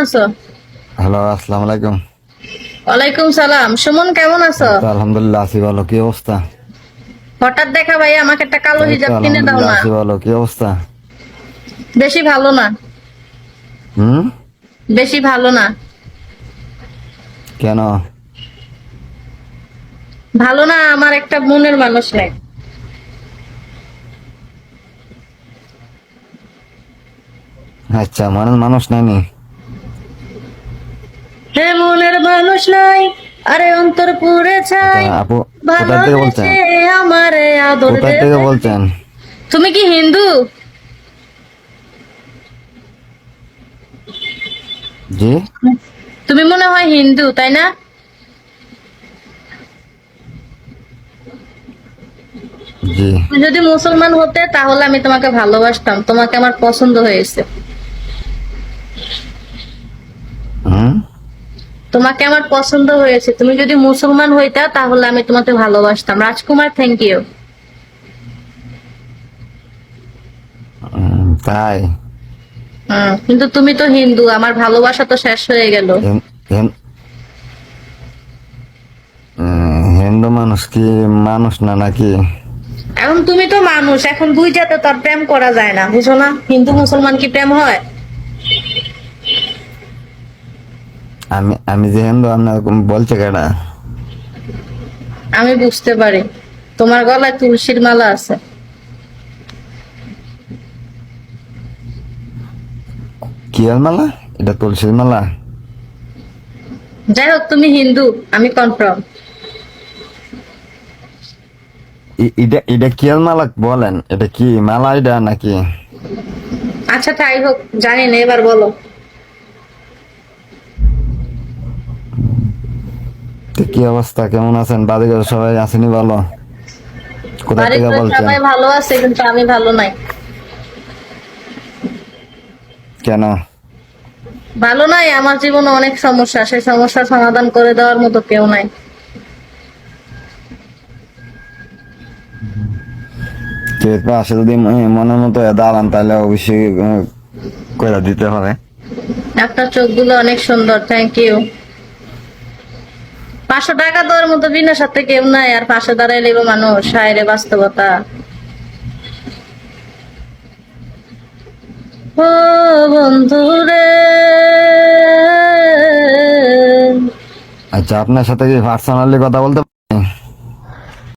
আছো? হ্যালো, আসসালামু আলাইকুম। ওয়ালাইকুম সালাম। সুমন কেমন আছো? তো আলহামদুলিল্লাহ আছি ভালো। কি অবস্থা? হঠাৎ দেখা ভাই, আমাকে একটা কালো এই তো হিজাব কিনে দাও আলহামদুলিল্লাহ না। আছি ভালো। কি অবস্থা? বেশি ভালো না। হুম? বেশি ভালো না। কেন? ভালো না, আমার একটা মনের মানুষ নেই। আচ্ছা, মানুষ নাইনি। হে মনের মানুষ নাই, আরে অন্তর পুড়ে আচ্ছা ছাই, আপু, কোথায় থেকে বলছেন? ভালোবেসে আমারে আদর কোথায় থেকে দেবে। বলছেন? তুমি কি হিন্দু? জি তুমি মনে হয় হিন্দু, তাই না? জি। তুমি যদি মুসলমান হতে তাহলে আমি তোমাকে ভালোবাসতাম, তোমাকে আমার পছন্দ হয়েছে। হুম? তোমাকে আমার পছন্দ হয়েছে, তুমি যদি মুসলমান হইতা তাহলে আমি তোমাকে ভালোবাসতাম। রাজকুমার, থ্যাংক ইউ। তাই? কিন্তু তুমি তো হিন্দু, আমার ভালোবাসা তো শেষ হয়ে গেল। হিন- হিন- হিন্দু মানুষ কি মানুষ না নাকি? এখন তুমি তো মানুষ, এখন দুই জাতে তো আর প্রেম করা যায় না, বুঝো না? হিন্দু মুসলমান কি প্রেম হয়? আমি আমি যে হিন্দু, আপনার বলছে কেডা? আমি বুঝতে পারি, তোমার গলায় তুলসীর মালা আছে। কি আর মালা? এটা তুলসীর মালা? যাই হোক, তুমি হিন্দু, আমি কনফার্ম। এটা এটা কি আর মালা বলেন? এটা কি মালা এটা নাকি? আচ্ছা তাই হোক, জানি না, এবার বলো। তো কি অবস্থা, কেমন আছেন? বাড়িঘর সবাই আসেনি ভালো? কোথা বাড়ির থেকে বলছেন? সবাই ভালো আছে, কিন্তু আমি ভালো নাই। কেন? ভালো নাই, আমার জীবনে অনেক সমস্যা, সেই সমস্যার সমাধান করে দেওয়ার মতো কেউ নাই। কেউ পাশে যদি মনের মতো দাঁড়ান তাহলে অবশ্যই করে দিতে হবে। আপনার চোখগুলো অনেক সুন্দর, থ্যাংক ইউ। 500 টাকা দেওয়ার মতো বিনা সাথে কেউ নাই, আর পাশে দাঁড়াই লেবো মানুষ, হায় রে বাস্তবতা। ও বন্ধু রে। আচ্ছা, আপনার সাথে কি পার্সোনালি কথা বলতে